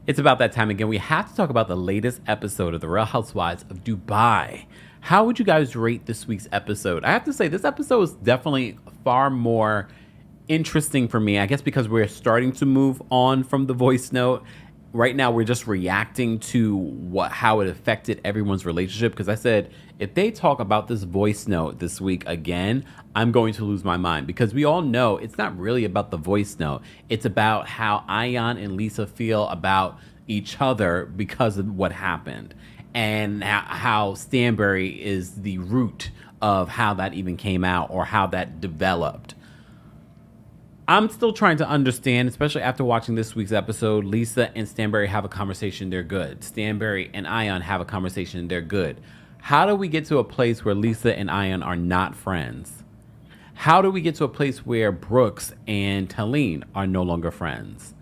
It's about that time again. We have to talk about the latest episode of the Real Housewives of Dubai. How would you guys rate this week's episode? I have to say, this episode is definitely far more interesting for me. I guess because we're starting to move on from the voice note. Right now, we're just reacting to how it affected everyone's relationship. Because I said, if they talk about this voice note this week again, I'm going to lose my mind. Because we all know it's not really about the voice note. It's about how Ayan and Lisa feel about each other because of what happened. And how Stanbury is the root of how that even came out or how that developed. I'm still trying to understand, especially after watching this week's episode. Lisa and Stanbury have a conversation, they're good. Stanbury and Ayan have a conversation, they're good. How do we get to a place where Lisa and Ayan are not friends? How do we get to a place where Brooks and Talene are no longer friends?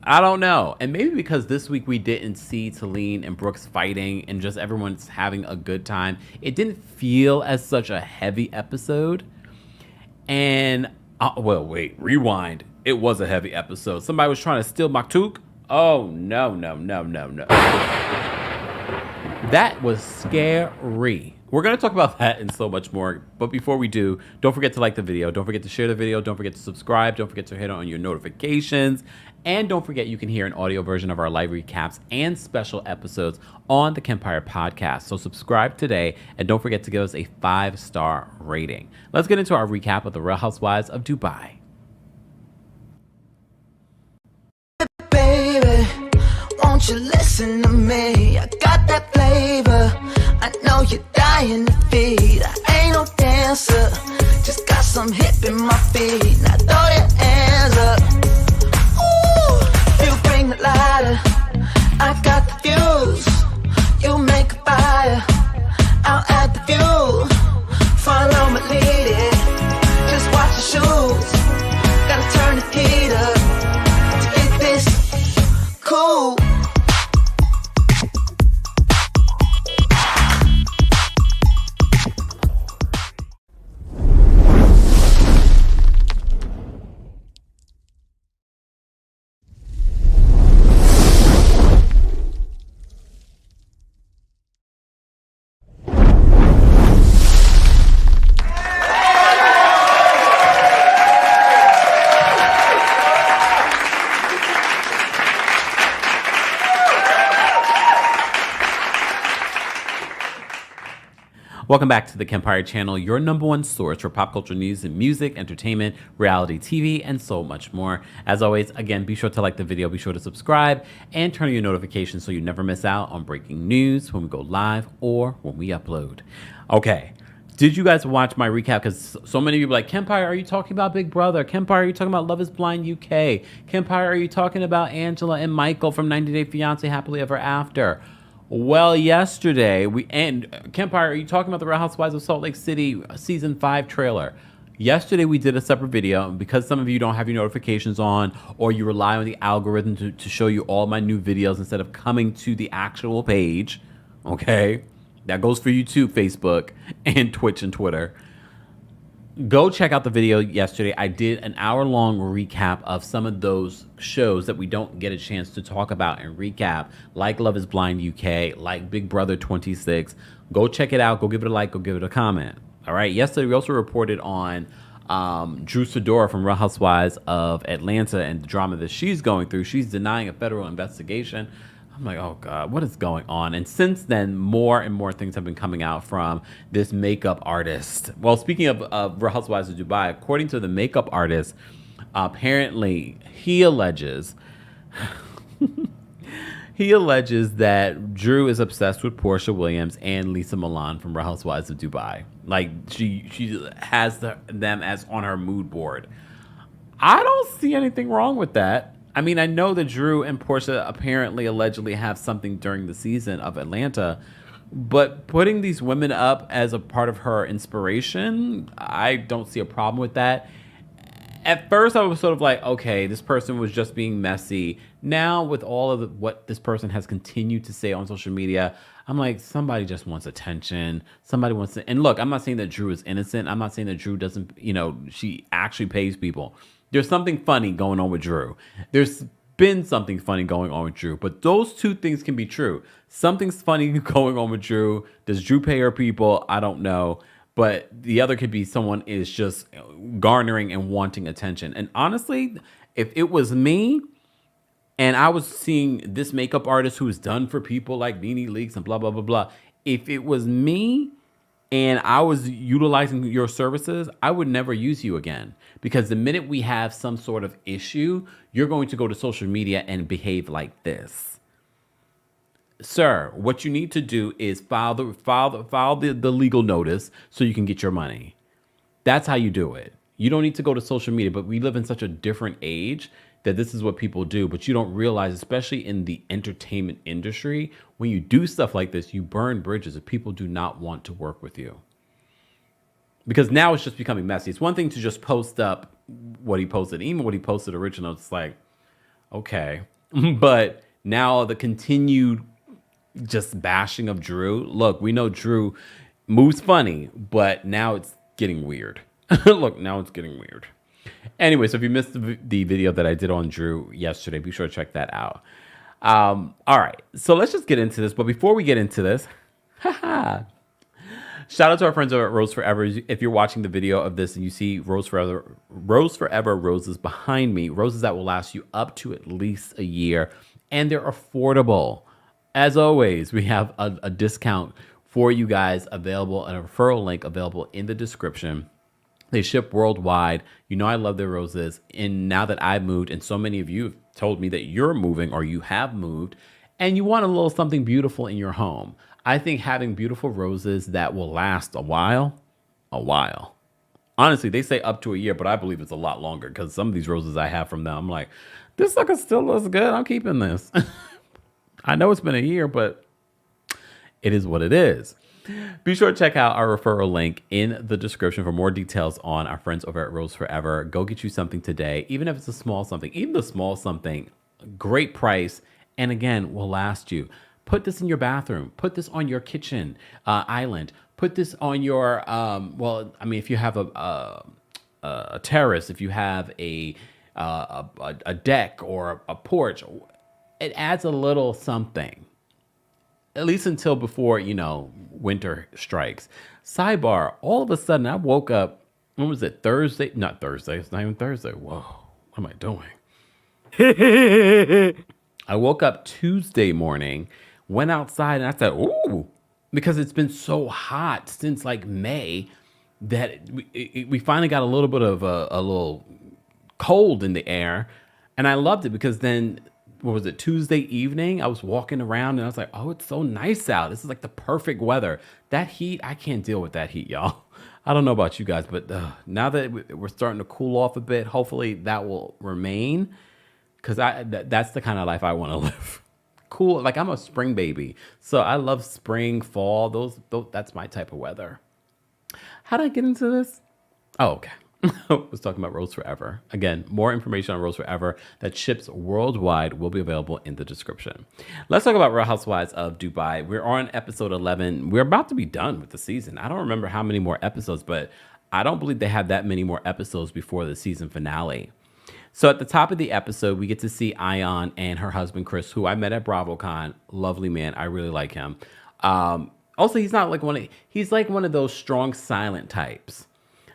I don't know. And maybe because this week we didn't see Talene and Brooks fighting and just everyone's having a good time, it didn't feel as such a heavy episode. And well, wait, rewind. It was a heavy episode. Somebody was trying to steal Maktouk. Oh, no. That was scary. We're going to talk about that and so much more. But before we do, don't forget to like the video. Don't forget to share the video. Don't forget to subscribe. Don't forget to hit on your notifications. And don't forget you can hear an audio version of our live recaps and special episodes on the Kempire podcast. So subscribe today and don't forget to give us a 5-star rating. Let's get into our recap of the Real Housewives of Dubai. Baby, won't you listen to me? I got that flavor. I know you're dying to feed. I ain't no dancer, just got some hip in my feet. Now throw your hands up. You bring the lighter, I got the fuse. You make a fire, I'll add the fuel. Follow my lead, just watch your shoes. Gotta turn the heat up to get this cool. Welcome back to the Kempire channel, your #1 source for pop culture news and music, entertainment, reality TV, and so much more. As always, again, be sure to like the video, be sure to subscribe, and turn on your notifications so you never miss out on breaking news when we go live or when we upload. Okay, did you guys watch my recap? Because so many of you were like, Kempire, are you talking about Big Brother? Kempire, are you talking about Love is Blind UK? Kempire, are you talking about Angela and Michael from 90 Day Fiancé Happily Ever After? Well, yesterday, Kempire, are you talking about the Real Housewives of Salt Lake City Season 5 trailer? Yesterday, we did a separate video because some of you don't have your notifications on or you rely on the algorithm to show you all my new videos instead of coming to the actual page, okay? That goes for YouTube, Facebook, and Twitch and Twitter. Go check out the video yesterday. I did an hour-long recap of some of those shows that we don't get a chance to talk about and recap, like Love is Blind UK, like Big Brother 26. Go check it out. Go give it a like. Go give it a comment. All right. Yesterday, we also reported on Drew Sidora from Real Housewives of Atlanta and the drama that she's going through. She's denying a federal investigation. I'm like, oh God, what is going on? And since then, more and more things have been coming out from this makeup artist. Well, speaking of Real Housewives of Dubai, according to the makeup artist, apparently he alleges that Drew is obsessed with Portia Williams and Lisa Milan from Real Housewives of Dubai. Like she has them as on her mood board. I don't see anything wrong with that. I mean, I know that Drew and Portia apparently allegedly have something during the season of Atlanta, but putting these women up as a part of her inspiration, I don't see a problem with that. At first, I was sort of like, okay, this person was just being messy. Now, with all of what this person has continued to say on social media, I'm like, somebody just wants attention. Somebody wants to, and look, I'm not saying that Drew is innocent. I'm not saying that Drew doesn't, she actually pays people. There's something funny going on with Drew. There's been something funny going on with Drew. But those two things can be true. Something's funny going on with Drew. Does Drew pay her people? I don't know. But the other could be someone is just garnering and wanting attention. And honestly, if it was me and I was seeing this makeup artist who's done for people like Nene Leakes and blah, blah, blah, blah. If it was me and I was utilizing your services, I would never use you again. Because the minute we have some sort of issue, you're going to go to social media and behave like this. Sir, what you need to do is file the legal notice so you can get your money. That's how you do it. You don't need to go to social media, but we live in such a different age that this is what people do. But you don't realize, especially in the entertainment industry, when you do stuff like this, you burn bridges if people do not want to work with you. Because now it's just becoming messy. It's one thing to just post up what he posted. Even what he posted original, it's like, okay. But now the continued just bashing of Drew. Look, we know Drew moves funny, but now it's getting weird. Look, now it's getting weird. Anyway, so if you missed the video that I did on Drew yesterday, be sure to check that out. All right, so let's just get into this. But before we get into this, shout out to our friends over at Rose Forever. If you're watching the video of this and you see Rose Forever roses behind me, roses that will last you up to at least a year, and they're affordable. As always, we have a discount for you guys available, and a referral link available in the description. They ship worldwide. You know I love their roses. And now that I've moved, and so many of you have told me that you're moving or you have moved, and you want a little something beautiful in your home, I think having beautiful roses that will last a while. Honestly, they say up to a year, but I believe it's a lot longer because some of these roses I have from them, I'm like, this sucker still looks good. I'm keeping this. I know it's been a year, but it is what it is. Be sure to check out our referral link in the description for more details on our friends over at Rose Forever. Go get you something today, even if it's a small something. Even the small something, great price, and again, will last you. Put this in your bathroom. Put this on your kitchen island. Put this on your, if you have a terrace, if you have a deck or a porch, it adds a little something. At least until before, winter strikes. Sidebar, all of a sudden I woke up, when was it? Thursday? Not Thursday. It's not even Thursday. Whoa, what am I doing? I woke up Tuesday morning, went outside, and I said, ooh, because it's been so hot since like May that we finally got a little bit of a little cold in the air. And I loved it because then, what was it, Tuesday evening, I was walking around and I was like, oh, it's so nice out. This is like the perfect weather. That heat, I can't deal with that heat, y'all. I don't know about you guys, but now that we're starting to cool off a bit, hopefully that will remain, because that's the kind of life I want to live. Cool, like I'm a spring baby. So I love spring, fall, those that's my type of weather. How did I get into this? Oh, okay. I was talking about Rose Forever. Again, more information on Rose Forever that ships worldwide will be available in the description. Let's talk about Real Housewives of Dubai. We're on episode 11. We're about to be done with the season. I don't remember how many more episodes, but I don't believe they have that many more episodes before the season finale. So at the top of the episode, we get to see Ayan and her husband, Chris, who I met at BravoCon. Lovely man. I really like him. Also, he's not like he's like one of those strong, silent types.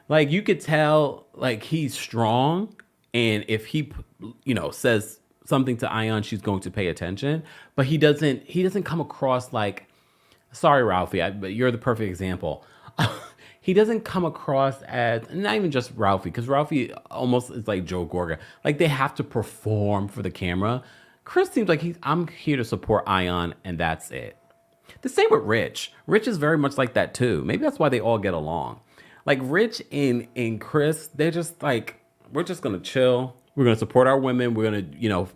Like, you could tell, like, he's strong, and if he, says something to Ayan, she's going to pay attention. But he doesn't come across like, sorry, Ralphie, but you're the perfect example. He doesn't come across as, not even just Ralphie, because Ralphie almost is like Joe Gorga. Like, they have to perform for the camera. Chris seems like I'm here to support Ayan, and that's it. The same with Rich. Rich is very much like that, too. Maybe that's why they all get along. Like, Rich and Chris, they're just like, we're just going to chill. We're going to support our women. We're going to,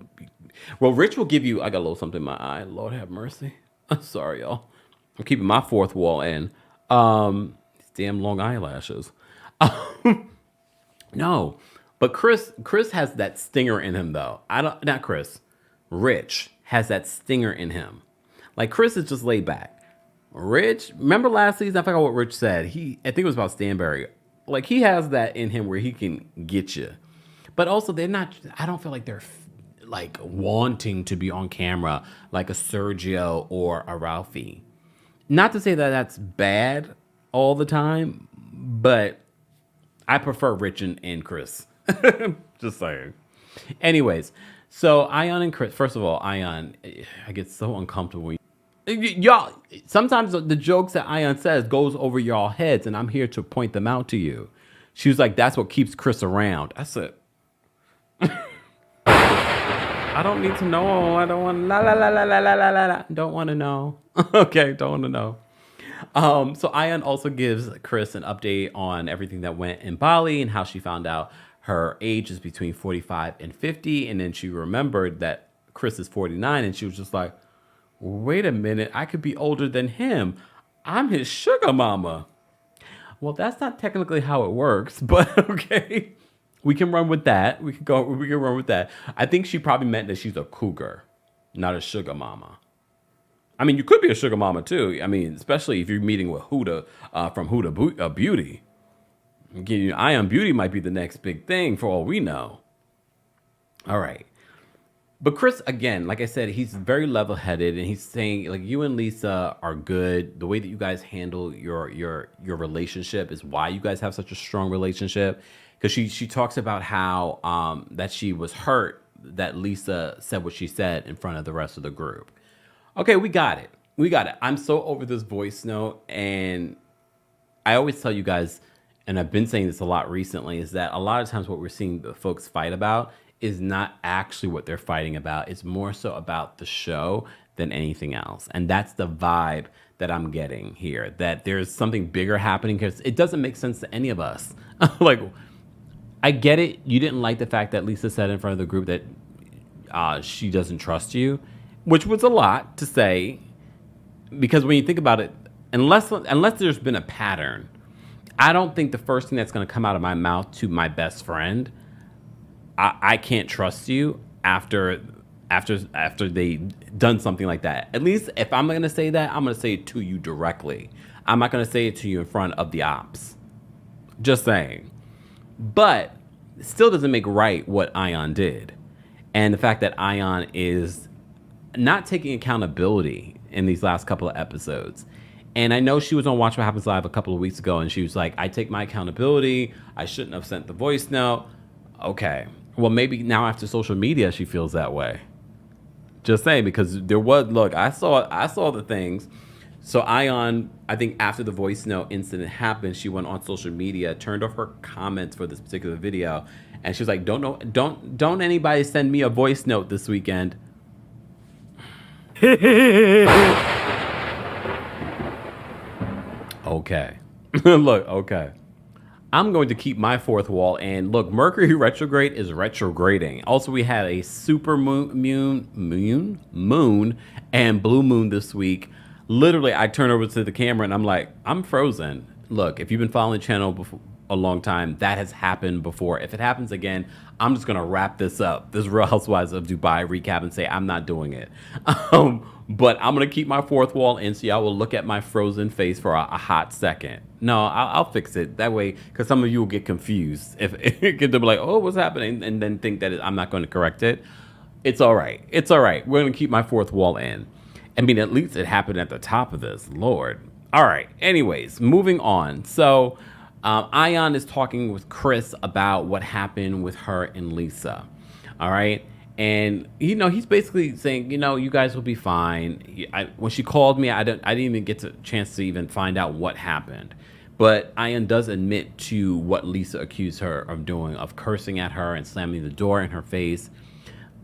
well, Rich will give you, I got a little something in my eye. Lord have mercy. I'm sorry, y'all. I'm keeping my fourth wall in. These damn long eyelashes. No, but Chris has that stinger in him, though. Not Chris. Rich has that stinger in him. Like, Chris is just laid back. Rich, remember last season? I forgot what Rich said. I think it was about Stanbury. Like, he has that in him where he can get you. But also, they're not, I don't feel like they're like wanting to be on camera like a Sergio or a Ralphie. Not to say that that's bad all the time, but I prefer Rich and Chris. Just saying. Anyways, so Ayan and Chris, first of all, Ayan, I get so uncomfortable. Y'all, sometimes the jokes that Ayan says goes over y'all heads, and I'm here to point them out to you. She was like, that's what keeps Chris around. I said, I don't need to know. I don't want la la la la la la la la. Don't want to know. Okay, don't want to know. So Ayan also gives Chris an update on everything that went in Bali and how she found out her age is between 45 and 50. And then she remembered that Chris is 49, and she was just like, wait a minute, I could be older than him. I'm his sugar mama. Well, that's not technically how it works, but okay. We can run with that. We can run with that. I think she probably meant that she's a cougar, not a sugar mama. I mean, you could be a sugar mama too. I mean, especially if you're meeting with Huda from Huda Beauty. Ayan Beauty might be the next big thing for all we know. All right. But Chris, again, like I said, he's very level-headed, and he's saying, like, you and Lisa are good. The way that you guys handle your relationship is why you guys have such a strong relationship. Because she talks about how that she was hurt that Lisa said what she said in front of the rest of the group. Okay, we got it. I'm so over this voice note, and I always tell you guys, and I've been saying this a lot recently, is that a lot of times what we're seeing the folks fight about is not actually what they're fighting about. It's more so about the show than anything else. And that's the vibe that I'm getting here, that there's something bigger happening, because it doesn't make sense to any of us. Like, I get it. You didn't like the fact that Lisa said in front of the group that she doesn't trust you, which was a lot to say, because when you think about it, unless there's been a pattern, I don't think the first thing that's going to come out of my mouth to my best friend, I can't trust you after they done something like that. At least if I'm going to say that, I'm going to say it to you directly. I'm not going to say it to you in front of the ops. Just saying. But it still doesn't make right what Ayan did. And the fact that Ayan is not taking accountability in these last couple of episodes. And I know she was on Watch What Happens Live a couple of weeks ago, and she was like, I take my accountability. I shouldn't have sent the voice note. Okay. Well, maybe now after social media, she feels that way. Just saying, because there was, look, I saw the things. So Ayan, I think after the voice note incident happened, she went on social media, turned off her comments for this particular video, and she was like, don't anybody send me a voice note this weekend. Okay. Look, okay. I'm going to keep my fourth wall, and look, Mercury retrograde is retrograding. Also, we had a super moon and blue moon this week. Literally, I turn over to the camera and I'm like, I'm frozen. Look, if you've been following the channel before a long time, that has happened before. If it happens again, I'm just going to wrap this up, this Real Housewives of Dubai recap, and say I'm not doing it. But I'm going to keep my fourth wall in, so y'all will look at my frozen face for a hot second. No, I'll fix it that way, because some of you will get confused. If they'll be like, oh, what's happening? And then think that I'm not going to correct it. It's all right. It's all right. We're going to keep my fourth wall in. I mean, at least it happened at the top of this. Lord. All right. Anyways, moving on. So Ayan is talking with Chris about what happened with her and Lisa. All right. And, he's basically saying, you guys will be fine. When she called me, I didn't even get a chance to even find out what happened. But Ayan does admit to what Lisa accused her of doing, of cursing at her and slamming the door in her face.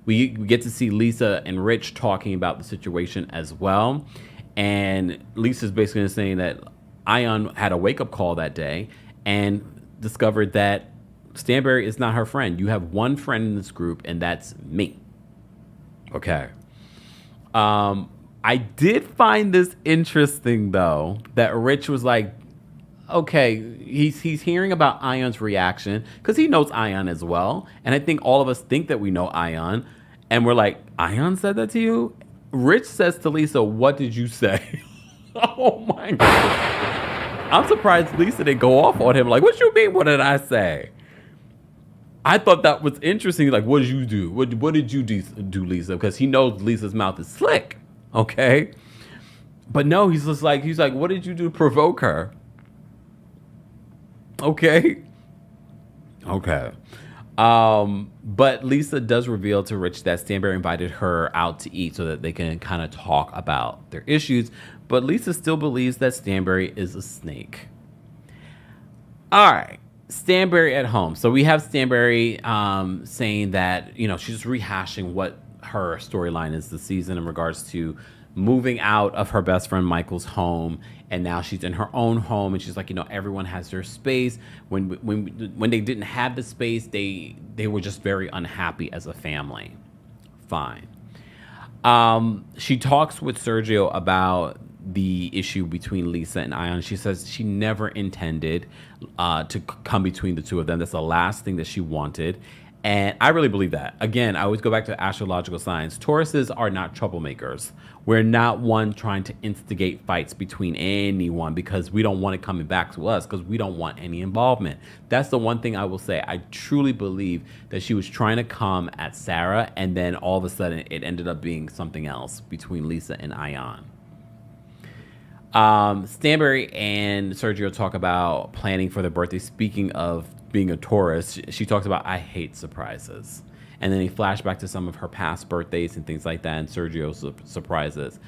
We get to see Lisa and Rich talking about the situation as well. And Lisa's basically saying that Ayan had a wake-up call that day and discovered that Stanbury is not her friend. You have one friend in this group, and that's me. Okay. I did find this interesting, though, that Rich was like, okay, he's hearing about Ayan's reaction, because he knows Ayan as well. And I think all of us think that we know Ayan. And we're like, Ayan said that to you? Rich says to Lisa, what did you say? Oh, my God. I'm surprised Lisa didn't go off on him. Like, what you mean? What did I say? I thought that was interesting. Like, what did you do? What did you do, Lisa? Because he knows Lisa's mouth is slick. Okay. But no, he's like, what did you do to provoke her? Okay. Okay. But Lisa does reveal to Rich that Stanbury invited her out to eat so that they can kind of talk about their issues. But Lisa still believes that Stanbury is a snake. All right. Stanbury at home. So we have Stanbury saying that, she's rehashing what her storyline is this season in regards to moving out of her best friend Michael's home, and now she's in her own home, and she's like, everyone has their space. When they didn't have the space, they were just very unhappy as a family. Fine. She talks with Sergio about the issue between Lisa and Ayan. She says she never intended to come between the two of them. That's the last thing that she wanted. And I really believe that. Again, I always go back to astrological signs. Tauruses are not troublemakers. We're not one trying to instigate fights between anyone because we don't want it coming back to us, because we don't want any involvement. That's the one thing I will say. I truly believe that she was trying to come at Sara, and then all of a sudden it ended up being something else between Lisa and Ayan. Stanbury and Sergio talk about planning for their birthday. Speaking of being a Taurus, she talks about, I hate surprises. And then he flashed back to some of her past birthdays and things like that, and Sergio's surprises.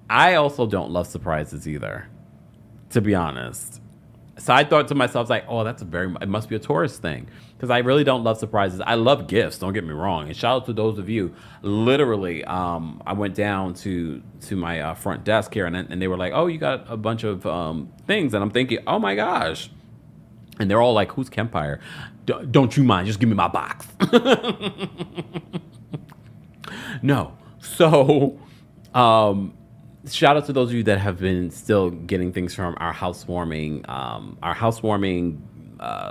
I also don't love surprises either, to be honest. So I thought to myself, like, oh, it must be a Taurus thing, because I really don't love surprises. I love gifts, don't get me wrong. And shout out to those of you. Literally, I went down to my front desk here, and they were like, oh, you got a bunch of things. And I'm thinking, oh my gosh. And they're all like, who's Kempire? Don't you mind, just give me my box. No. So, shout out to those of you that have been still getting things from our housewarming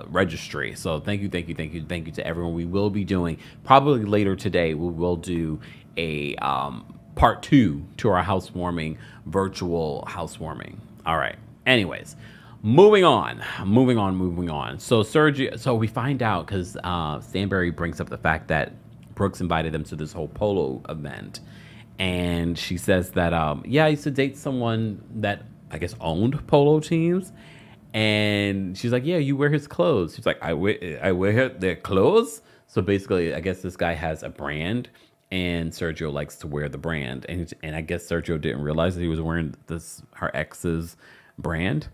registry. So thank you to everyone. We will be doing, probably later today, we will do a part 2 to our virtual housewarming. All right. Anyways, moving on. So Sergio, so we find out, because Stanbury brings up the fact that Brooks invited them to this whole polo event. And she says that, I used to date someone that I guess owned polo teams. And she's like, yeah, you wear his clothes. She's like, I wear their clothes. So basically, I guess this guy has a brand, and Sergio likes to wear the brand. And I guess Sergio didn't realize that he was wearing her ex's brand.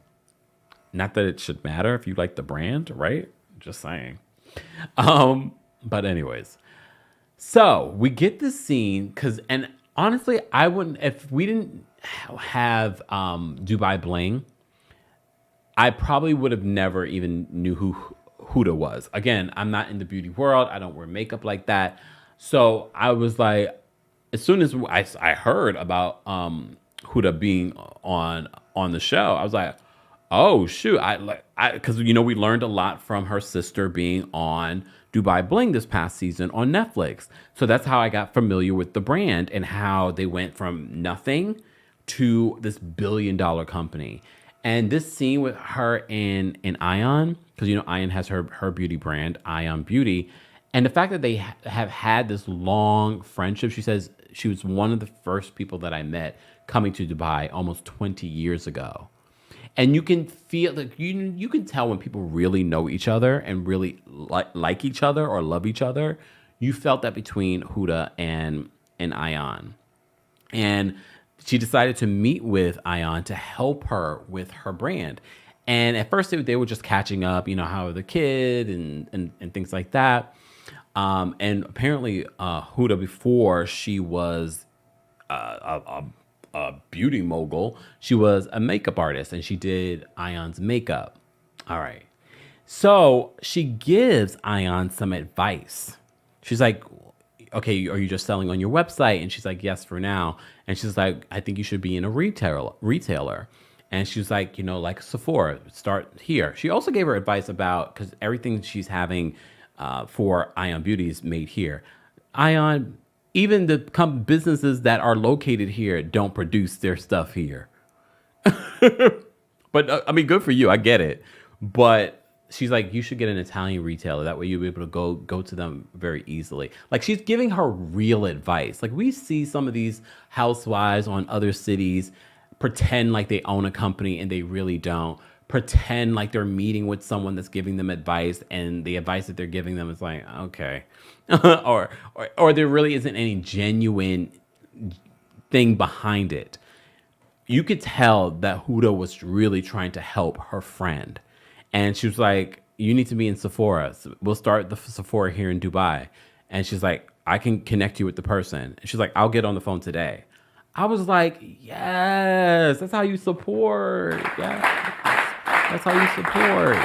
Not that it should matter if you like the brand, right? Just saying. But anyways, so we get this scene and honestly, I wouldn't, if we didn't have Dubai Bling, I probably would have never even knew who Huda was. Again, I'm not in the beauty world. I don't wear makeup like that. So I was like, as soon as I heard about Huda being on the show, I was like, oh shoot! Because we learned a lot from her sister being on Dubai Bling this past season on Netflix. So that's how I got familiar with the brand and how they went from nothing to this billion-dollar company. And this scene with her and Ayan, because Ayan has her beauty brand, Ayan Beauty, and the fact that they have had this long friendship. She says she was one of the first people that I met coming to Dubai almost 20 years ago. And you can feel like you can tell when people really know each other and really like each other or love each other. You felt that between Huda and Ayan. And she decided to meet with Ayan to help her with her brand. And at first they were just catching up, how the kid and things like that. And apparently Huda, before she was a beauty mogul, she was a makeup artist, and she did Ayan's makeup. All right. So she gives Ayan some advice. She's like, okay, are you just selling on your website? And she's like, yes, for now. And she's like, I think you should be in a retailer. And she's like, like Sephora, start here. She also gave her advice about, because everything she's having for Ayan Beauty is made here. Ayan, even the businesses that are located here don't produce their stuff here. But I mean, good for you. I get it. But she's like, you should get an Italian retailer. That way you'll be able to go to them very easily. Like, she's giving her real advice. Like, we see some of these housewives on other cities pretend like they own a company and they really don't. Pretend like they're meeting with someone that's giving them advice, and the advice that they're giving them is like, okay. or there really isn't any genuine thing behind it. You could tell that Huda was really trying to help her friend. And she was like, you need to be in Sephora. So we'll start the Sephora here in Dubai. And she's like, I can connect you with the person. And she's like, I'll get on the phone today. I was like, yes, that's how you support. Yeah, that's how you support.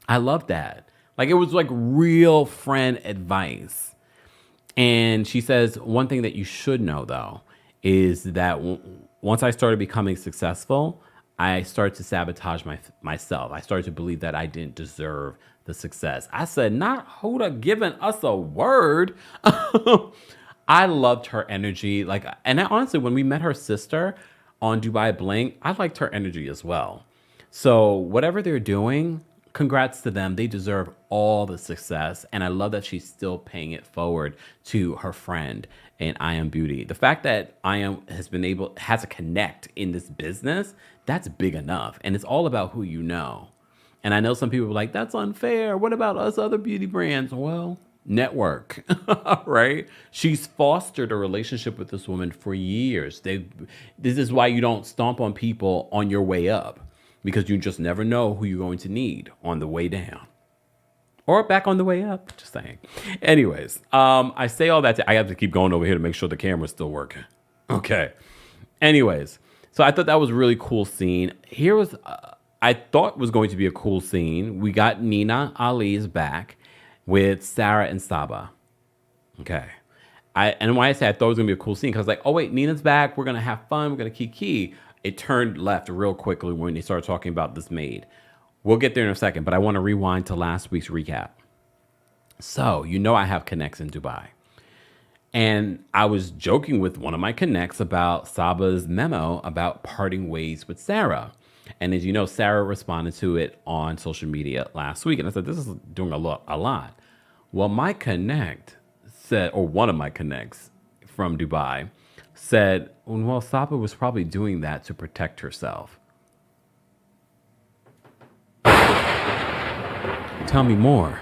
I love that. Like, it was like real friend advice. And she says, one thing that you should know, though, is that once I started becoming successful, I started to sabotage myself. I started to believe that I didn't deserve the success. I said, not Huda giving us a word. I loved her energy. Like, and honestly, when we met her sister on Dubai Bling, I liked her energy as well. So whatever they're doing, congrats to them. They deserve all the success. And I love that she's still paying it forward to her friend in Ayan Beauty. The fact that Ayan has a connect in this business, that's big enough. And it's all about who you know. And I know some people are like, that's unfair. What about us other beauty brands? Well, network, right? She's fostered a relationship with this woman for years. This is why you don't stomp on people on your way up, because you just never know who you're going to need on the way down. Or back on the way up, just saying. Anyways, I say all that I have to keep going over here to make sure the camera's still working. Okay. Anyways, so I thought that was a really cool scene. Here was, I thought was going to be a cool scene. We got Nina Ali's back with Sara and Saba. Okay. And when I say I thought it was going to be a cool scene, because I was like, oh, wait, Nina's back. We're going to have fun. We're going to kiki. It turned left real quickly when they started talking about this maid. We'll get there in a second, but I want to rewind to last week's recap. So, you know I have connects in Dubai. And I was joking with one of my connects about Saba's memo about parting ways with Sara. And as you know, Sara responded to it on social media last week. And I said, this is doing a lot. Well, my connect said, or one of my connects from Dubai said, well, Saba was probably doing that to protect herself. Tell me more.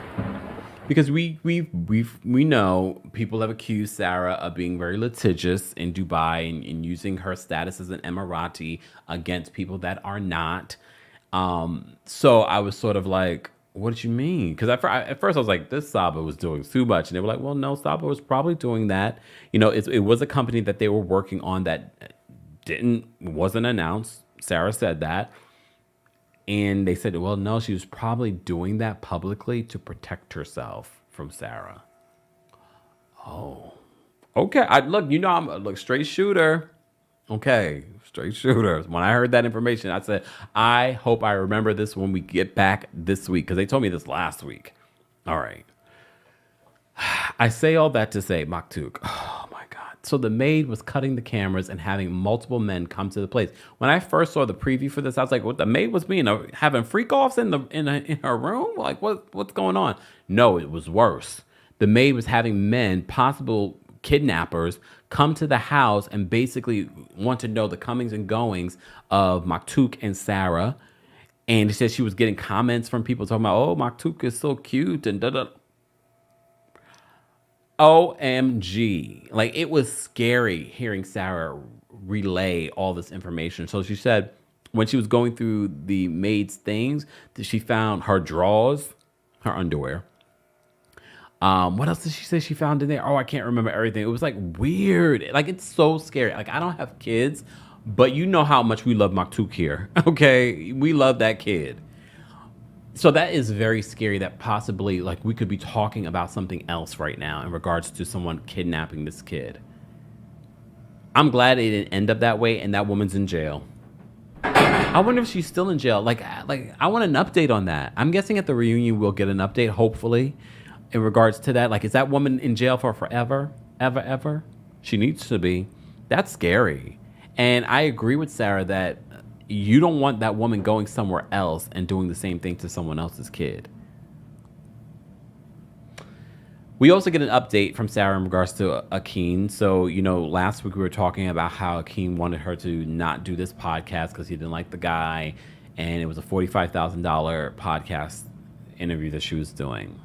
Because we know people have accused Sara of being very litigious in Dubai and using her status as an Emirati against people that are not. So I was sort of like, what did you mean? Because at first I was like, this Saba was doing too much. And they were like, well, no, Saba was probably doing that. You know, it was a company that they were working on that wasn't announced. Sara said that. And they said, well, no, she was probably doing that publicly to protect herself from Sara. Oh, okay. I'm straight shooter. Okay, straight shooter. When I heard that information, I said, I hope I remember this when we get back this week, because they told me this last week. All right. I say all that to say, Maktouk. Oh, my God. So the maid was cutting the cameras and having multiple men come to the place. When I first saw the preview for this, I was like, what, the maid was having freak-offs in her room? Like, what's going on? No, it was worse. The maid was having men, possible kidnappers, come to the house and basically want to know the comings and goings of Maktouk and Sara. And she said she was getting comments from people talking about, oh, Maktouk is so cute and da-da. OMG. Like, it was scary hearing Sara relay all this information. So she said when she was going through the maid's things, that she found her drawers, her underwear. What else did she say she found in there? Oh, I can't remember everything. It was like weird. Like, it's so scary. Like, I don't have kids, but you know how much we love Maktouk here. Okay. We love that kid. So that is very scary that possibly, like, we could be talking about something else right now in regards to someone kidnapping this kid. I'm glad it didn't end up that way and that woman's in jail. I wonder if she's still in jail. Like I want an update on that. I'm guessing at the reunion we'll get an update, hopefully, in regards to that. Like, is that woman in jail for forever? Ever? She needs to be. That's scary. And I agree with Sara that you don't want that woman going somewhere else and doing the same thing to someone else's kid. We also get an update from Sara in regards to Akin. So, last week we were talking about how Akin wanted her to not do this podcast because he didn't like the guy. And it was a $45,000 podcast interview that she was doing.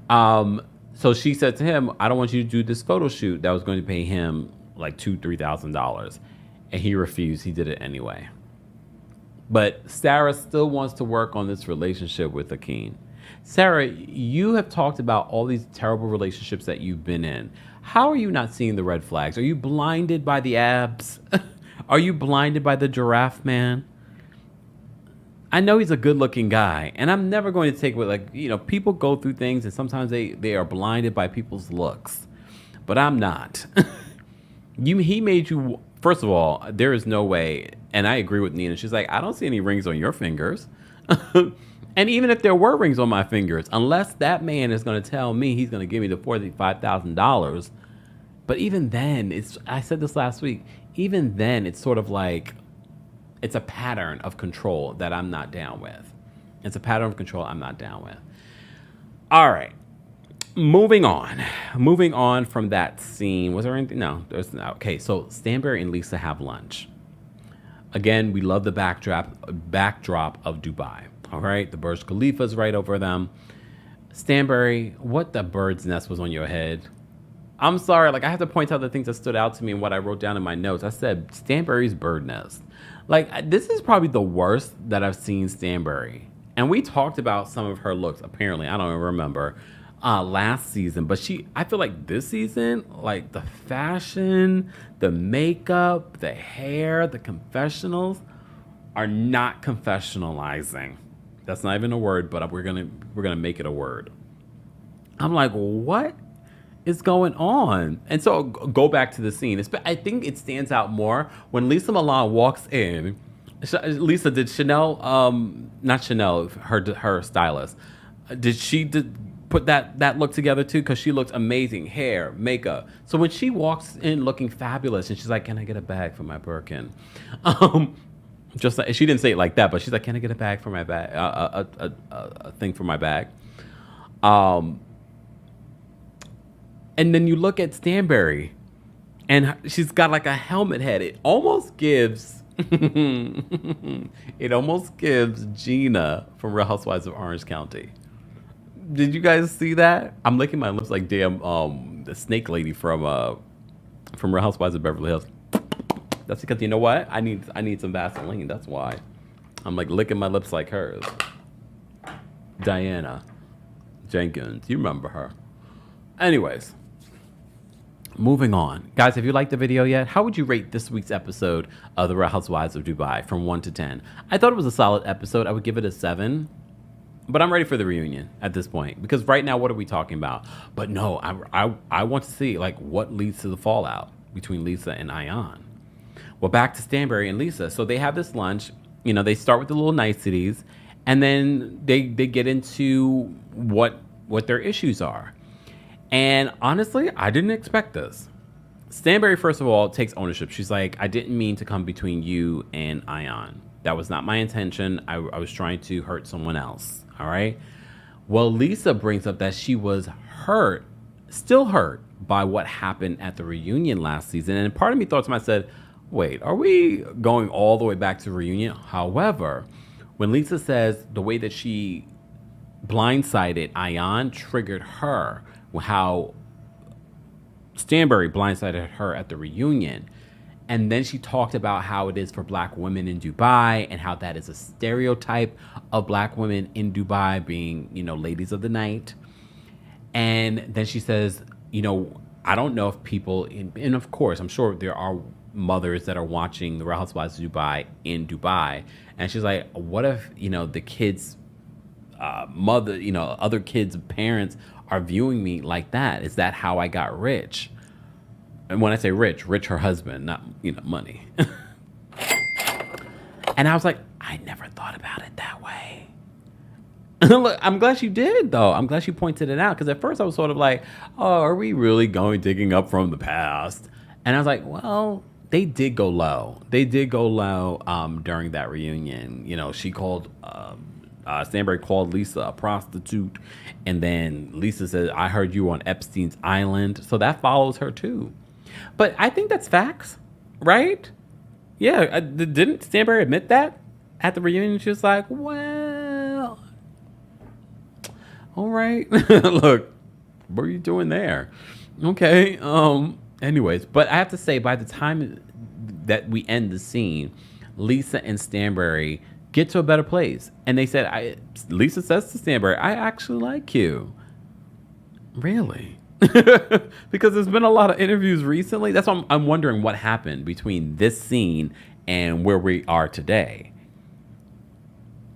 So she said to him, I don't want you to do this photo shoot that was going to pay him like $2,000-$3,000. And he refused. He did it anyway. But Sara still wants to work on this relationship with Akin. Sara, you have talked about all these terrible relationships that you've been in. How are you not seeing the red flags? Are you blinded by the abs? Are you blinded by the giraffe man? I know he's a good-looking guy, and I'm never going to take what, people go through things, and sometimes they are blinded by people's looks. But I'm not. He made you, first of all, there is no way, and I agree with Nina. She's like, I don't see any rings on your fingers. And even if there were rings on my fingers, unless that man is going to tell me he's going to give me the $45,000, but even then, I said this last week, even then, it's sort of like, it's a pattern of control that I'm not down with. It's a pattern of control I'm not down with. All right. Moving on from that scene. Was there anything? No. Okay, so Stanbury and Lisa have lunch. Again, we love the backdrop of Dubai. All right, the Burj Khalifa's right over them. Stanbury, what the bird's nest was on your head? I'm sorry, I have to point out the things that stood out to me and what I wrote down in my notes. I said Stanbury's bird nest. This is probably the worst that I've seen Stanbury. And we talked about some of her looks, apparently, I don't even remember, last season. But I feel like this season, the fashion, the makeup, the hair, the confessionals are not confessionalizing. That's not even a word, but we're gonna make it a word. I'm like, what is going on? And so go back to the scene. I think it stands out more when Lisa Milan walks in. Lisa, did Chanel, not Chanel, her stylist, did she put that look together too? Because she looked amazing, hair, makeup. So when she walks in looking fabulous, and she's like, "Can I get a bag for my Birkin?" Just like, she didn't say it like that, but she's like, "Can I get a bag for my bag? A thing for my bag?" And then you look at Stanbury, and she's got a helmet head. It almost gives, Gina from Real Housewives of Orange County. Did you guys see that? I'm licking my lips like damn the snake lady from Real Housewives of Beverly Hills. That's because, you know what? I need some Vaseline. That's why. I'm licking my lips like hers. Diana Jenkins. You remember her. Anyways. Moving on. Guys, if you liked the video yet, how would you rate this week's episode of The Real Housewives of Dubai from 1 to 10? I thought it was a solid episode. I would give it a 7. But I'm ready for the reunion at this point. Because right now, what are we talking about? But no, I want to see what leads to the fallout between Lisa and Ayan. Well, back to Stanbury and Lisa. So they have this lunch. They start with the little niceties, and then they get into what their issues are. And honestly, I didn't expect this. Stanbury, first of all, takes ownership. She's like, I didn't mean to come between you and Ayan. That was not my intention. I was trying to hurt someone else. All right. Well, Lisa brings up that she was hurt, still hurt by what happened at the reunion last season. And part of me thought to myself, wait, are we going all the way back to reunion? However, when Lisa says the way that she blindsided Ayan triggered her, how Stanbury blindsided her at the reunion. And then she talked about how it is for black women in Dubai and how that is a stereotype of black women in Dubai being, ladies of the night. And then she says, I don't know if people, and of course, I'm sure there are mothers that are watching The Real Housewives of Dubai in Dubai. And she's like, what if, the kids' mother, other kids' parents are viewing me like that? Is that how I got rich? And when I say rich, her husband, not, money. And I was like, I never thought about it that way. Look, I'm glad she did, though. I'm glad she pointed it out. Because at first I was sort of like, oh, are we really digging up from the past? And I was like, well, they did go low. They did go low during that reunion. You know, she called Stanbury called Lisa a prostitute, and then Lisa said, "I heard you on Epstein's Island," so that follows her too. But I think that's facts, right? Yeah, didn't Stanbury admit that at the reunion? She was like, "Well, all right, look, what are you doing there?" Okay. Anyways, but I have to say, by the time that we end the scene, Lisa and Stanbury get to a better place, and they said, Lisa says to Stanbury, "I actually like you." Really? Because there's been a lot of interviews recently. That's why I'm wondering what happened between this scene and where we are today.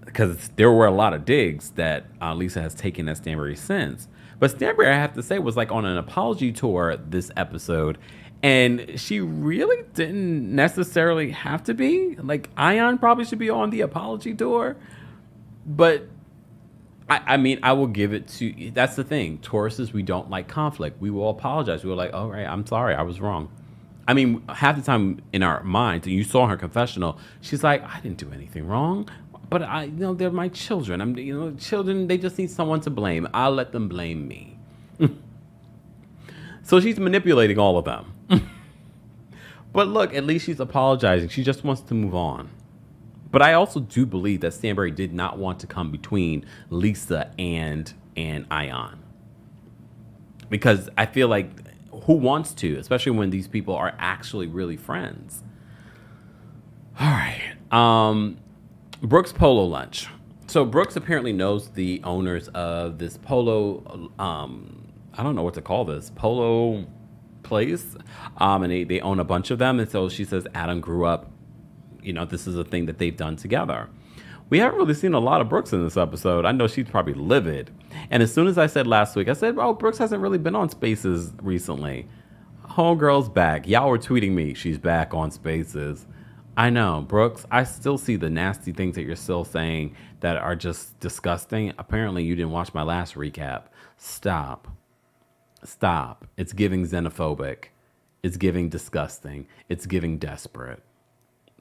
Because there were a lot of digs that Lisa has taken at Stanbury since. But Stanbury, I have to say, was like on an apology tour this episode. And she really didn't necessarily have to be. Like, Ayan probably should be on the apology tour. But, I mean, I will give it to... That's the thing. Tauruses, we don't like conflict. We will apologize. We were like, all right, I'm sorry. I was wrong. I mean, half the time in our minds, and you saw her confessional, she's like, I didn't do anything wrong. But they're my children. Children, they just need someone to blame. I'll let them blame me. So she's manipulating all of them. But look, at least she's apologizing. She just wants to move on. But I also do believe that Stanbury did not want to come between Lisa and Ayan. Because I feel like, who wants to? Especially when these people are actually really friends. All right. Brooks Polo Lunch. So Brooks apparently knows the owners of this polo, I don't know what to call this, polo place. And they own a bunch of them. And so she says Adam grew up, this is a thing that they've done together. We haven't really seen a lot of Brooks in this episode. I know she's probably livid. And as soon as I said last week, I said, oh, Brooks hasn't really been on Spaces recently. Homegirl's back. Y'all were tweeting me. She's back on Spaces. I know, Brooks, I still see the nasty things that you're still saying that are just disgusting. Apparently, you didn't watch my last recap. Stop. It's giving xenophobic. It's giving disgusting. It's giving desperate.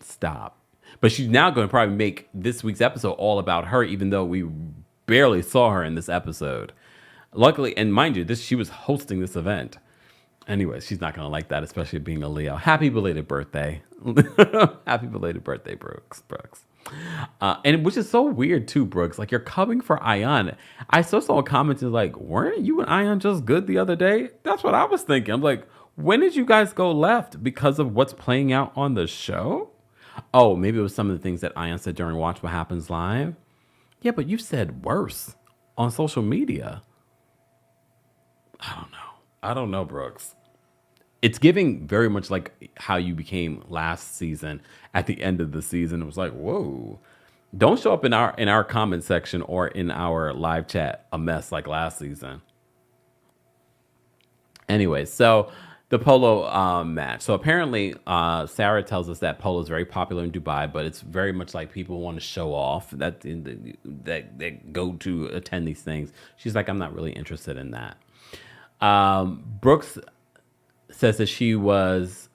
Stop. But she's now going to probably make this week's episode all about her, even though we barely saw her in this episode. Luckily, and mind you, she was hosting this event. Anyway, she's not going to like that, especially being a Leo. Happy belated birthday. Happy belated birthday, Brooks. And which is so weird, too, Brooks. Like, you're coming for Ayan. I saw a comment like, weren't you and Ayan just good the other day? That's what I was thinking. I'm like, when did you guys go left? Because of what's playing out on the show? Oh, maybe it was some of the things that Ayan said during Watch What Happens Live. Yeah, but you said worse on social media. I don't know, Brooks. It's giving very much like how you became last season. At the end of the season, it was like, whoa. Don't show up in our comment section or in our live chat a mess like last season. Anyway, so the polo match. So apparently, Sara tells us that polo is very popular in Dubai, but it's very much like people want to show off that go to attend these things. She's like, I'm not really interested in that. Brooks says that she was,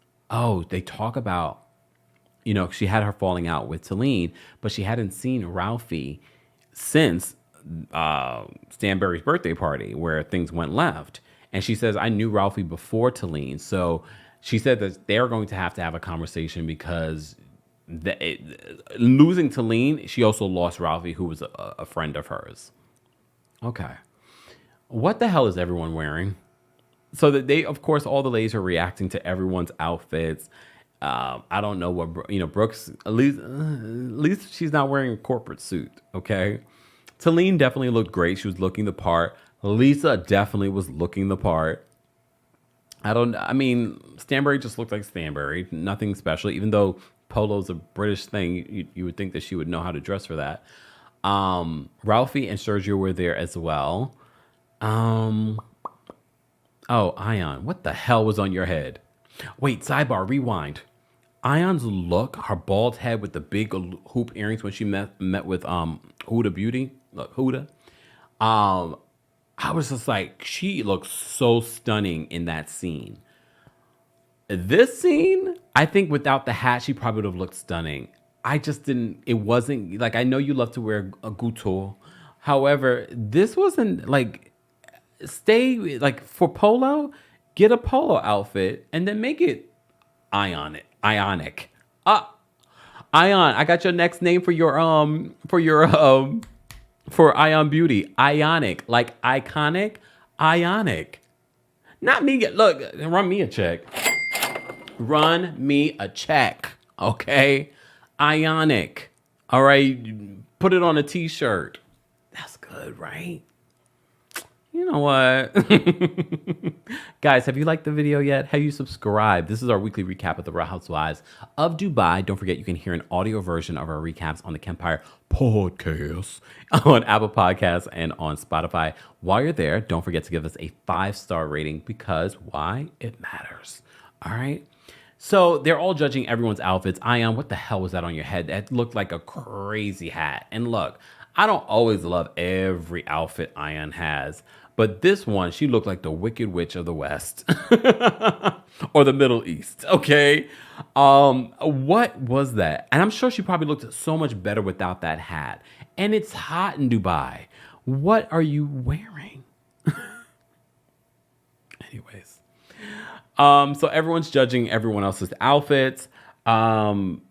they talk about, she had her falling out with Talene, but she hadn't seen Ralphie since Stanbury's birthday party where things went left. And she says, I knew Ralphie before Talene. So she said that they're going to have a conversation because losing Talene, she also lost Ralphie, who was a friend of hers. Okay. What the hell is everyone wearing? So that they, of course, all the ladies are reacting to everyone's outfits. I don't know what, Brooks, at least she's not wearing a corporate suit, okay? Talene definitely looked great. She was looking the part. Lisa definitely was looking the part. Stanbury just looked like Stanbury. Nothing special, even though polo's a British thing. You would think that she would know how to dress for that. Ralphie and Sergio were there as well. Ayan, what the hell was on your head? Wait, sidebar, rewind. Ayan's look, her bald head with the big hoop earrings when she met with Huda Beauty. Look, Huda. I was just like, she looks so stunning in that scene. This scene, I think without the hat, she probably would have looked stunning. I just didn't, it wasn't, like, I know you love to wear a guto. However, this wasn't, like, stay, like, for polo, get a polo outfit and then make it ionic. Ion, I got your next name for Ion Beauty. Ionic, like iconic, ionic. Not me. Look, run me a check. Run me a check, okay? Ionic. All right, put it on a t-shirt. That's good, right? You know what? Guys, have you liked the video yet? Have you subscribed? This is our weekly recap of the Real Housewives of Dubai. Don't forget, you can hear an audio version of our recaps on the Kempire podcast, on Apple Podcasts, and on Spotify. While you're there, don't forget to give us a 5-star rating because why? It matters. All right? So they're all judging everyone's outfits. Ayan, what the hell was that on your head? That looked like a crazy hat. And look, I don't always love every outfit Ayan has, but this one, she looked like the Wicked Witch of the West or the Middle East. Okay. What was that? And I'm sure she probably looked so much better without that hat. And it's hot in Dubai. What are you wearing? Anyways. So everyone's judging everyone else's outfits. I'm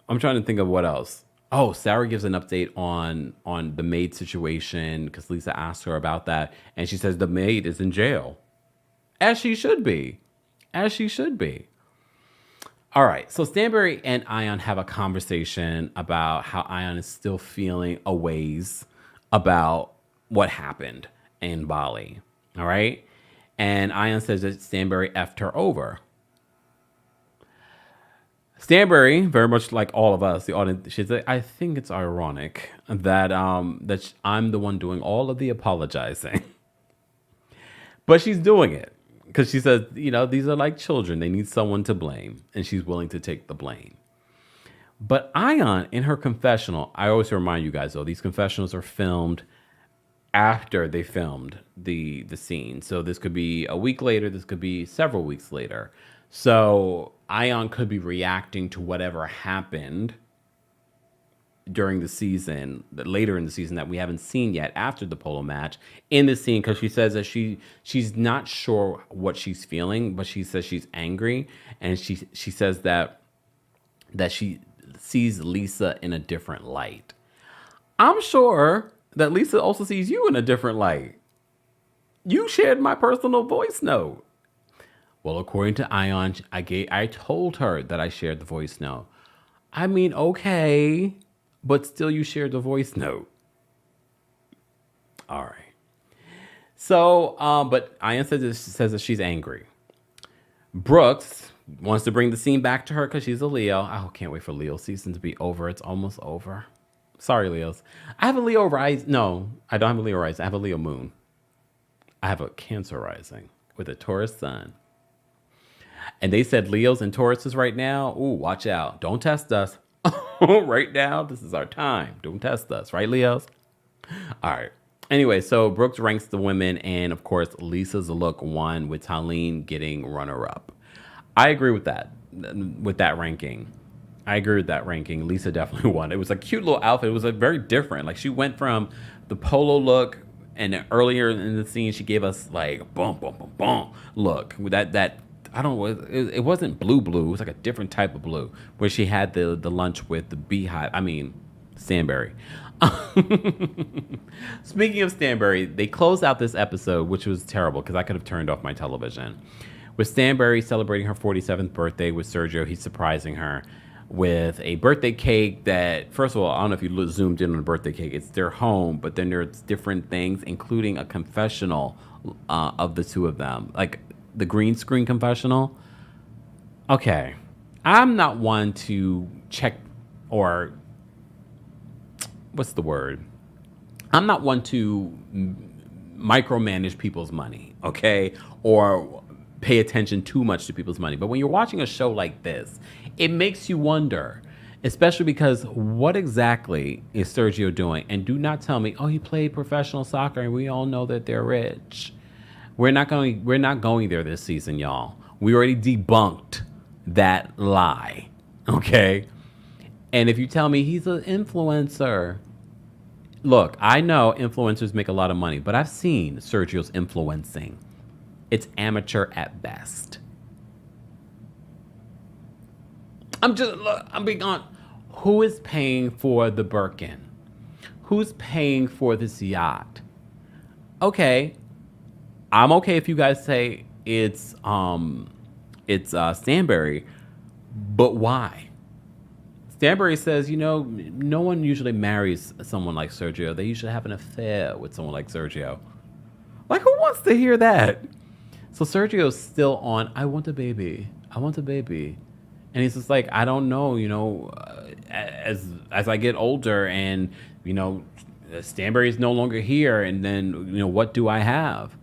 trying to think of what else. Oh, Sara gives an update on the maid situation because Lisa asked her about that. And she says the maid is in jail. As she should be. As she should be. All right. So Stanbury and Ayan have a conversation about how Ayan is still feeling a ways about what happened in Bali. All right. And Ayan says that Stanbury effed her over. Stanbury, very much like all of us, the audience, she said, I think it's ironic that I'm the one doing all of the apologizing. But she's doing it because she says, you know, these are like children. They need someone to blame. And she's willing to take the blame. But Ayan, in her confessional, I always remind you guys, though, these confessionals are filmed after they filmed the scene. So this could be a week later. This could be several weeks later. So Ayan could be reacting to whatever happened during the season, later in the season that we haven't seen yet after the polo match in the scene. Because she says that she's not sure what she's feeling, but she says she's angry. And she says that she sees Lisa in a different light. I'm sure that Lisa also sees you in a different light. You shared my personal voice note. Well, according to Ayan, I told her that I shared the voice note. I mean, okay, but still you shared the voice note. All right. So, but Ayan says that she's angry. Brooks wants to bring the scene back to her because she's a Leo. I can't wait for Leo season to be over. It's almost over. Sorry, Leos. I have a Leo rising. No, I don't have a Leo rising. I have a Leo moon. I have a Cancer rising with a Taurus sun. And they said Leos and Tauruses right now. Ooh, watch out. Don't test us. Right now, this is our time. Don't test us. Right, Leos? All right. Anyway, so Brooks ranks the women. And, of course, Lisa's look won with Talene getting runner-up. I agree with that ranking. I agree with that ranking. Lisa definitely won. It was a cute little outfit. It was a very different. Like, she went from the polo look, and earlier in the scene, she gave us like boom, boom, boom, boom look. That I don't know. It wasn't blue. It was like a different type of blue, where she had the lunch with the beehive. I mean, Stanbury. Speaking of Stanbury, they closed out this episode, which was terrible because I could have turned off my television. With Stanbury celebrating her 47th birthday with Sergio, he's surprising her with a birthday cake that, first of all, I don't know if you zoomed in on the birthday cake. It's their home, but then there's different things, including a confessional of the two of them. Like the green screen confessional. Okay. I'm not one to check or what's the word? I'm not one to micromanage people's money, okay? Or pay attention too much to people's money. But when you're watching a show like this, it makes you wonder, especially because what exactly is Sergio doing? And do not tell me, oh, he played professional soccer and we all know that they're rich. We're not going there this season, y'all. We already debunked that lie. Okay? And if you tell me he's an influencer, look, I know influencers make a lot of money, but I've seen Sergio's influencing. It's amateur at best. I'm being on. Who is paying for the Birkin? Who's paying for this yacht? Okay, I'm okay if you guys say it's Stanbury, but why? Stanbury says, no one usually marries someone like Sergio. They usually have an affair with someone like Sergio. Like, who wants to hear that? So Sergio's still on, I want a baby. I want a baby. And he's just like, I don't know, as I get older and, Stanbury is no longer here. And then, what do I have?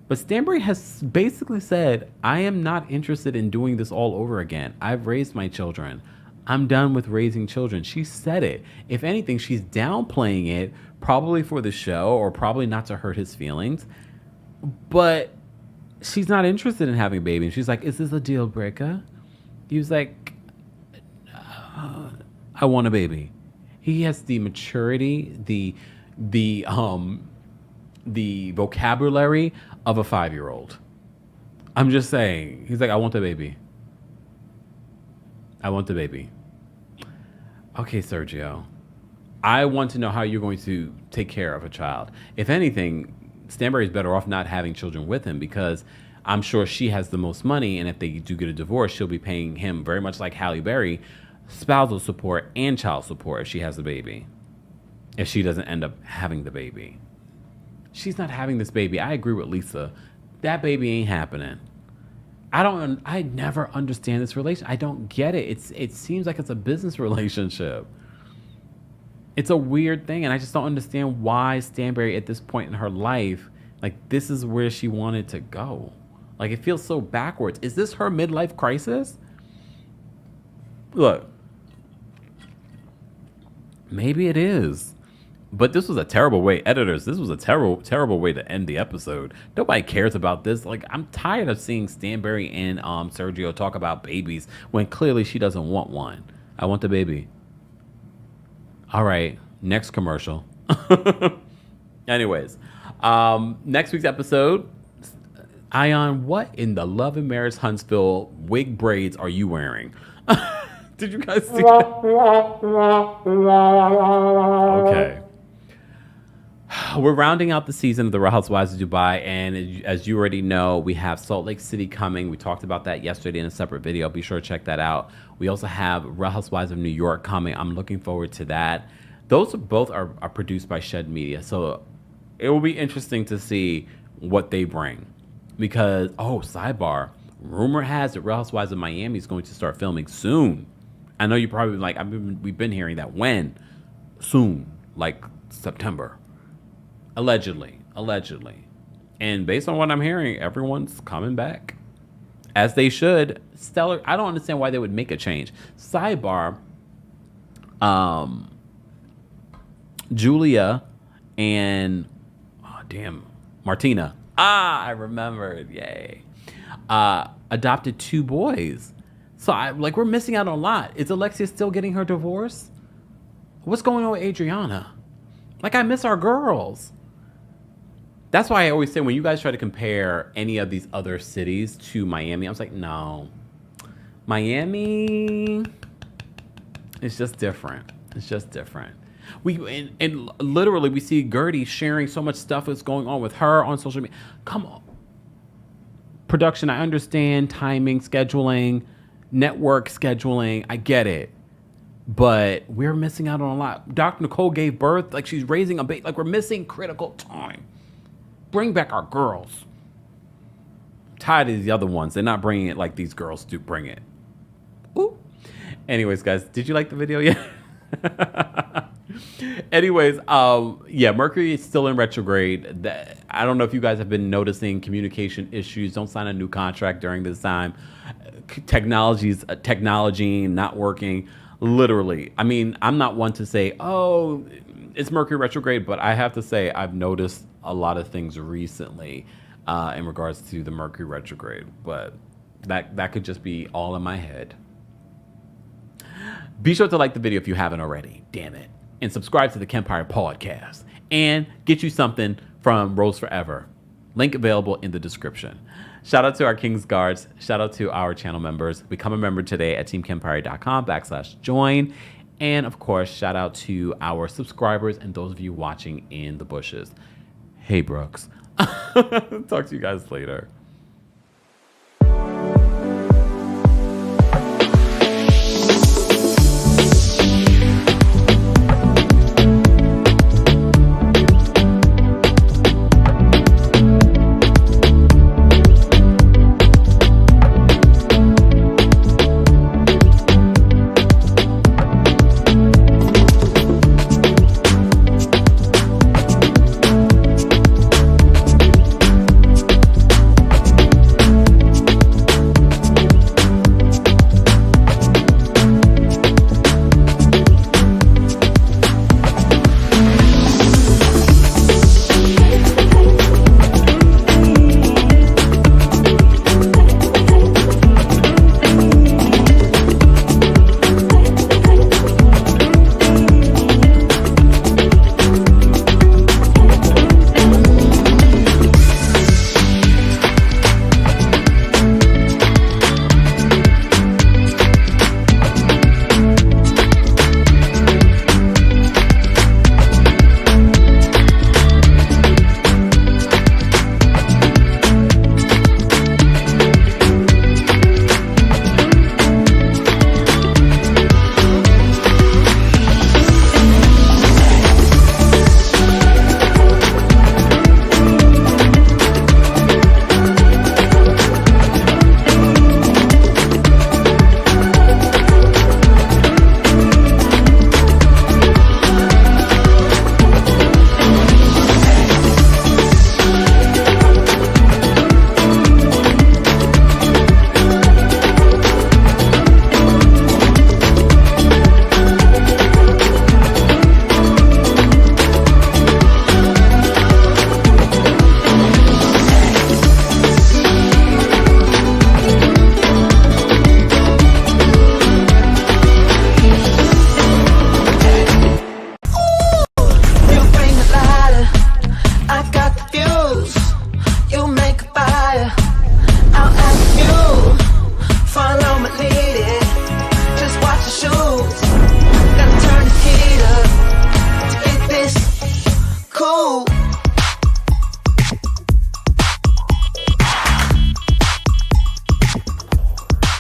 But Stanbury has basically said, I am not interested in doing this all over again. I've raised my children. I'm done with raising children. She said it. If anything, she's downplaying it, probably for the show or probably not to hurt his feelings. But she's not interested in having a baby. And she's like, is this a deal breaker? He was like, I want a baby. He has the maturity, the vocabulary of a 5-year-old. I'm just saying. He's like, I want a baby. I want the baby. Okay, Sergio. I want to know how you're going to take care of a child. If anything, Stanbury's better off not having children with him because I'm sure she has the most money, and if they do get a divorce, she'll be paying him very much like Halle Berry, spousal support and child support if she has a baby. If she doesn't end up having the baby. She's not having this baby. I agree with Lisa. That baby ain't happening. I never understand this relation. I don't get it. It seems like it's a business relationship. It's a weird thing, and I just don't understand why Stanbury at this point in her life, like, this is where she wanted to go. Like, it feels so backwards. Is this her midlife crisis? Look, maybe it is. But this was a terrible way, editors, this was a terrible way to end the episode. Nobody cares about this. Like, I'm tired of seeing Stanbury and Sergio talk about babies when clearly she doesn't want one. I want the baby. All right, next commercial. Anyways, next week's episode, Ayan, what in the Love and Marriage Huntsville wig braids are you wearing? Did you guys see that? Okay. We're rounding out the season of the Real Housewives of Dubai, and as you already know, we have Salt Lake City coming. We talked about that yesterday in a separate video. Be sure to check that out. We also have Real Housewives of New York coming. I'm looking forward to that. Those both are produced by Shed Media, so it will be interesting to see what they bring. Because, sidebar, rumor has it Real Housewives of Miami is going to start filming soon. I know you're probably like, we've been hearing that. When? Soon, like September. Allegedly. And based on what I'm hearing, everyone's coming back. As they should. Stellar. I don't understand why they would make a change. Sidebar. Julia and... Martina. I remembered. Yay. Adopted 2 boys. So, we're missing out on a lot. Is Alexia still getting her divorce? What's going on with Adriana? I miss our girls. That's why I always say when you guys try to compare any of these other cities to Miami, I was like, no. Miami, it's just different. It's just different. And literally we see Gertie sharing so much stuff that's going on with her on social media. Come on. Production, I understand timing, scheduling, network scheduling. I get it. But we're missing out on a lot. Dr. Nicole gave birth. She's raising a baby. We're missing critical time. Bring back our girls. I'm tired of the other ones. They're not bringing it like these girls do bring it. Ooh. Anyways, guys, did you like the video yet? Anyways, Mercury is still in retrograde. I don't know if you guys have been noticing communication issues. Don't sign a new contract during this time. Technology not working. Literally. I mean, I'm not one to say, it's Mercury retrograde, but I have to say I've noticed a lot of things recently. in regards to the Mercury retrograde, but that could just be all in my head. Be sure to like the video if you haven't already. Damn it. And subscribe to the Kempire podcast. And get you something from Rose Forever. Link available in the description. Shout out to our King's Guards. Shout out to our channel members. Become a member today at teamkempire.com/join. And of course, shout out to our subscribers and those of you watching in the bushes. Hey, Brooks. Talk to you guys later.